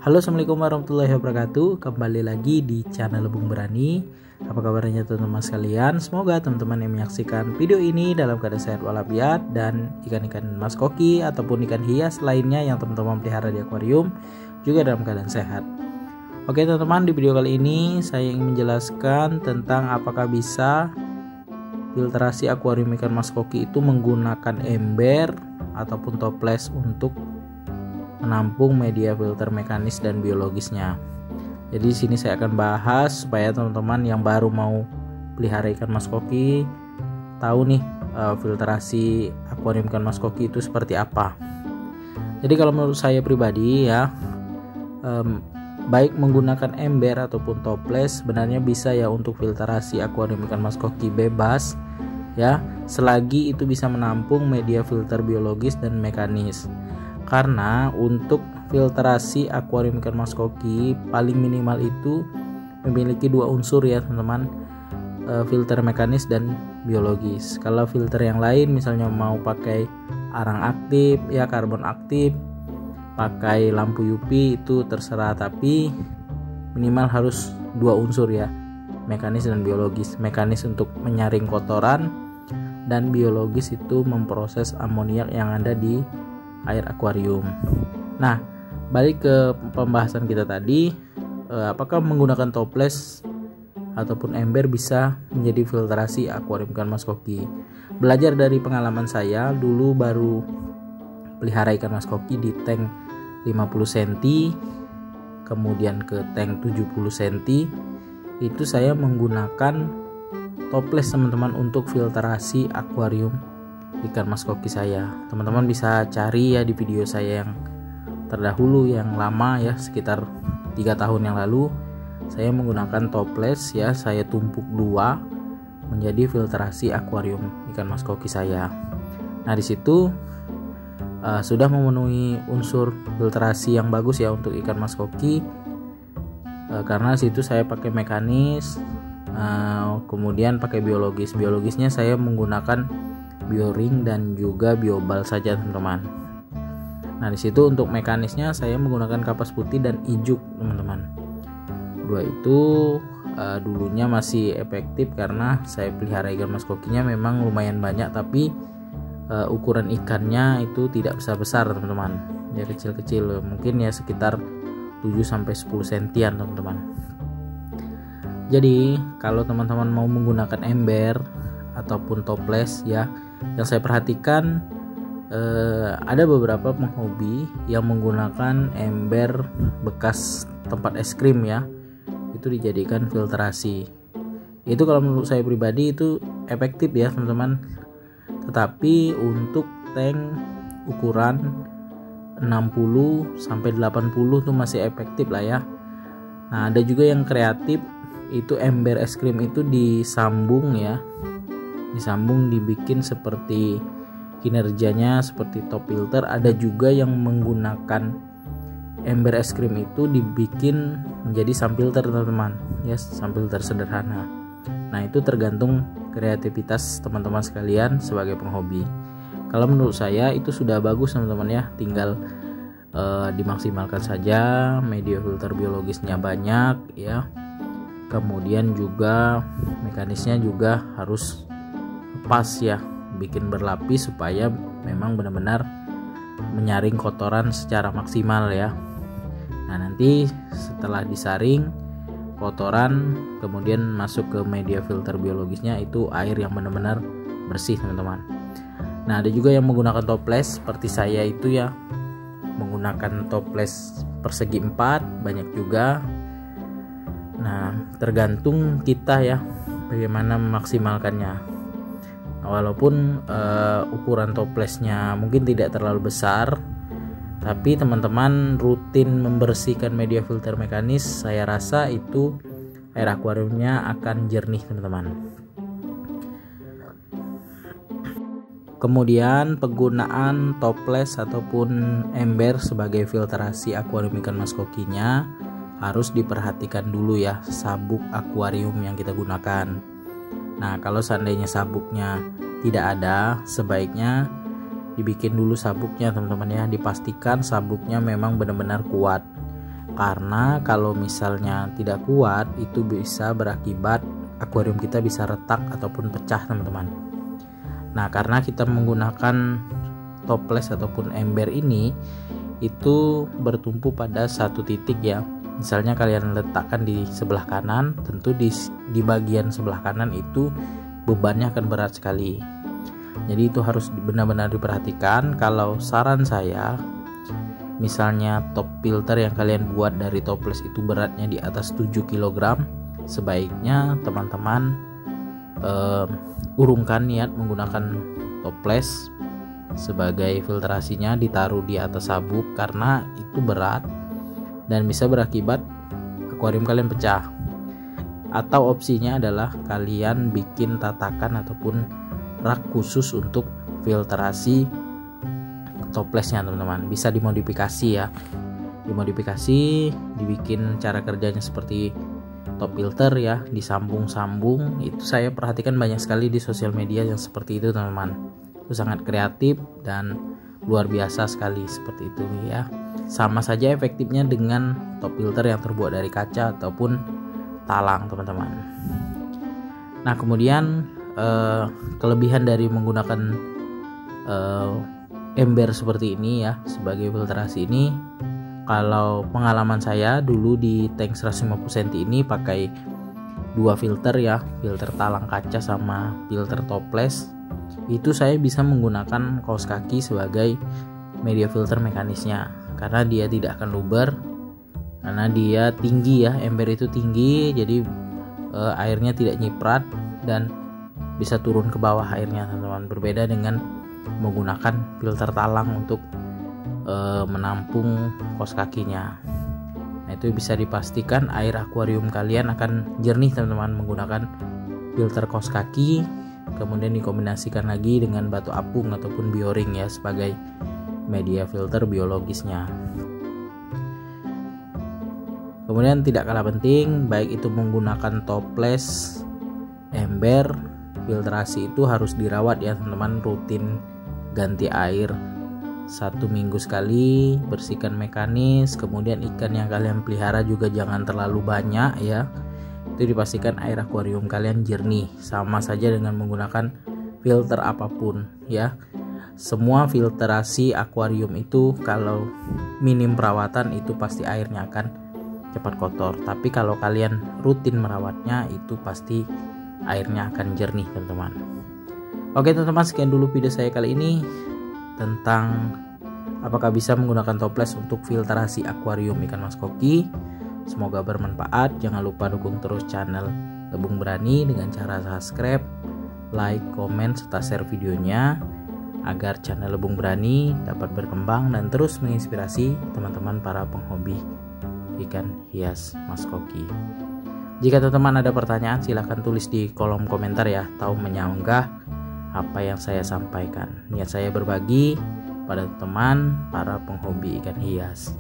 Halo, assalamualaikum warahmatullahi wabarakatuh. Kembali lagi di channel Bung Berani. Apa kabarnya teman-teman sekalian? Semoga teman-teman yang menyaksikan video ini dalam keadaan sehat walafiat dan ikan-ikan mas koki ataupun ikan hias lainnya yang teman-teman pelihara di akuarium juga dalam keadaan sehat. Oke teman-teman, di video kali ini saya ingin menjelaskan tentang apakah bisa filtrasi akuarium ikan mas koki itu menggunakan ember ataupun toples untuk menampung media filter mekanis dan biologisnya. Jadi di sini saya akan bahas supaya teman-teman yang baru mau pelihara ikan mas koki tahu nih filtrasi akuarium ikan mas koki itu seperti apa. Jadi kalau menurut saya pribadi ya, baik menggunakan ember ataupun toples sebenarnya bisa ya untuk filtrasi akuarium ikan mas koki bebas ya, selagi itu bisa menampung media filter biologis dan mekanis. Karena untuk filtrasi akuarium ikan mas koki paling minimal itu memiliki dua unsur ya teman-teman, filter mekanis dan biologis. Kalau filter yang lain misalnya mau pakai arang aktif ya, karbon aktif, pakai lampu UV itu terserah, tapi minimal harus dua unsur ya, mekanis dan biologis. Mekanis untuk menyaring kotoran dan biologis itu memproses amoniak yang ada di air akuarium. Nah, balik ke pembahasan kita tadi, apakah menggunakan toples ataupun ember bisa menjadi filtrasi akuarium ikan mas koki? Belajar dari pengalaman saya, dulu baru pelihara ikan mas koki di tank 50 cm, kemudian ke tank 70 cm, itu saya menggunakan toples teman-teman untuk filtrasi akuarium ikan mas koki saya. Teman-teman bisa cari ya di video saya yang terdahulu yang lama ya, sekitar 3 tahun yang lalu saya menggunakan toples ya, saya tumpuk dua menjadi filtrasi akuarium ikan mas koki saya. Nah, di situ sudah memenuhi unsur filtrasi yang bagus ya untuk ikan mas koki, karena situ saya pakai mekanis, kemudian pakai biologis. Biologisnya saya menggunakan bioring dan juga biobal saja teman-teman. Nah, di situ untuk mekanisnya saya menggunakan kapas putih dan ijuk teman-teman. Dua itu dulunya masih efektif karena saya pelihara ikan mas kokinya memang lumayan banyak, tapi ukuran ikannya itu tidak besar-besar teman-teman. Dia kecil-kecil, mungkin ya sekitar 7-10 sentian teman-teman. Jadi kalau teman-teman mau menggunakan ember ataupun toples ya, yang saya perhatikan ada beberapa penghobi yang menggunakan ember bekas tempat es krim ya, itu dijadikan filtrasi. Itu kalau menurut saya pribadi itu efektif ya teman-teman, tetapi untuk tank ukuran 60-80 tuh masih efektif lah ya. Nah, ada juga yang kreatif, itu ember es krim itu disambung ya, disambung dibikin seperti kinerjanya seperti top filter. Ada juga yang menggunakan ember es krim itu dibikin menjadi subfilter teman-teman ya, subfilter sederhana. Nah, itu tergantung kreativitas teman-teman sekalian sebagai penghobi. Kalau menurut saya itu sudah bagus teman-teman ya, tinggal dimaksimalkan saja, media filter biologisnya banyak ya, kemudian juga mekanisnya juga harus pas ya, bikin berlapis supaya memang benar-benar menyaring kotoran secara maksimal ya. Nah, nanti setelah disaring kotoran kemudian masuk ke media filter biologisnya, itu air yang benar-benar bersih teman-teman. Nah, ada juga yang menggunakan toples seperti saya itu ya, menggunakan toples persegi 4, banyak juga. Nah, tergantung kita ya bagaimana memaksimalkannya. Walaupun ukuran toplesnya mungkin tidak terlalu besar, tapi teman-teman rutin membersihkan media filter mekanis, saya rasa itu air akuariumnya akan jernih teman-teman. Kemudian penggunaan toples ataupun ember sebagai filtrasi akuarium ikan mas kokinya harus diperhatikan dulu ya, sabuk akuarium yang kita gunakan. Nah, kalau seandainya sabuknya tidak ada, sebaiknya dibikin dulu sabuknya teman-teman ya, dipastikan sabuknya memang benar-benar kuat. Karena kalau misalnya tidak kuat itu bisa berakibat akuarium kita bisa retak ataupun pecah, teman-teman. Nah, karena kita menggunakan toples ataupun ember ini itu bertumpu pada satu titik ya. Misalnya kalian letakkan di sebelah kanan, tentu di bagian sebelah kanan itu bebannya akan berat sekali. Jadi itu harus benar-benar diperhatikan. Kalau saran saya, misalnya top filter yang kalian buat dari toples itu beratnya di atas 7 kg, sebaiknya teman-teman urungkan niat menggunakan toples sebagai filtrasinya, ditaruh di atas sabuk karena itu berat dan bisa berakibat akuarium kalian pecah. Atau opsinya adalah kalian bikin tatakan ataupun rak khusus untuk filtrasi toplesnya, teman-teman. Bisa dimodifikasi ya, dibikin cara kerjanya seperti top filter ya, disambung-sambung. Itu saya perhatikan banyak sekali di sosial media yang seperti itu, teman-teman. Itu sangat kreatif dan luar biasa sekali seperti itu ya. Sama saja efektifnya dengan top filter yang terbuat dari kaca ataupun talang, teman-teman. Nah, kemudian kelebihan dari menggunakan ember seperti ini ya sebagai filtrasi ini, kalau pengalaman saya dulu di tank 150 cm ini pakai 2 filter ya, filter talang kaca sama filter toples. Itu saya bisa menggunakan kaos kaki sebagai media filter mekanisnya karena dia tidak akan luber, karena dia tinggi ya, ember itu tinggi, jadi airnya tidak nyiprat dan bisa turun ke bawah airnya, teman-teman. Berbeda dengan menggunakan filter talang untuk menampung kaos kakinya. Nah, itu bisa dipastikan air akuarium kalian akan jernih, teman-teman, menggunakan filter kaos kaki, kemudian dikombinasikan lagi dengan batu apung ataupun bioring ya sebagai media filter biologisnya. Kemudian tidak kalah penting, baik itu menggunakan toples, ember, filtrasi itu harus dirawat ya, teman-teman. Rutin ganti air 1 minggu sekali, bersihkan mekanis. Kemudian ikan yang kalian pelihara juga jangan terlalu banyak ya, itu dipastikan air akuarium kalian jernih. Sama saja dengan menggunakan filter apapun ya. Semua filtrasi akuarium itu kalau minim perawatan itu pasti airnya akan cepat kotor. Tapi kalau kalian rutin merawatnya itu pasti airnya akan jernih, teman-teman. Oke, teman-teman, sekian dulu video saya kali ini tentang apakah bisa menggunakan toples untuk filtrasi akuarium ikan mas koki. Semoga bermanfaat. Jangan lupa dukung terus channel Lebung Berani dengan cara subscribe, like, komen, serta share videonya agar channel Lebung Berani dapat berkembang dan terus menginspirasi teman-teman para penghobi ikan hias mas koki. Jika teman-teman ada pertanyaan, silahkan tulis di kolom komentar ya, atau menyanggah apa yang saya sampaikan. Niat saya berbagi pada teman para penghobi ikan hias.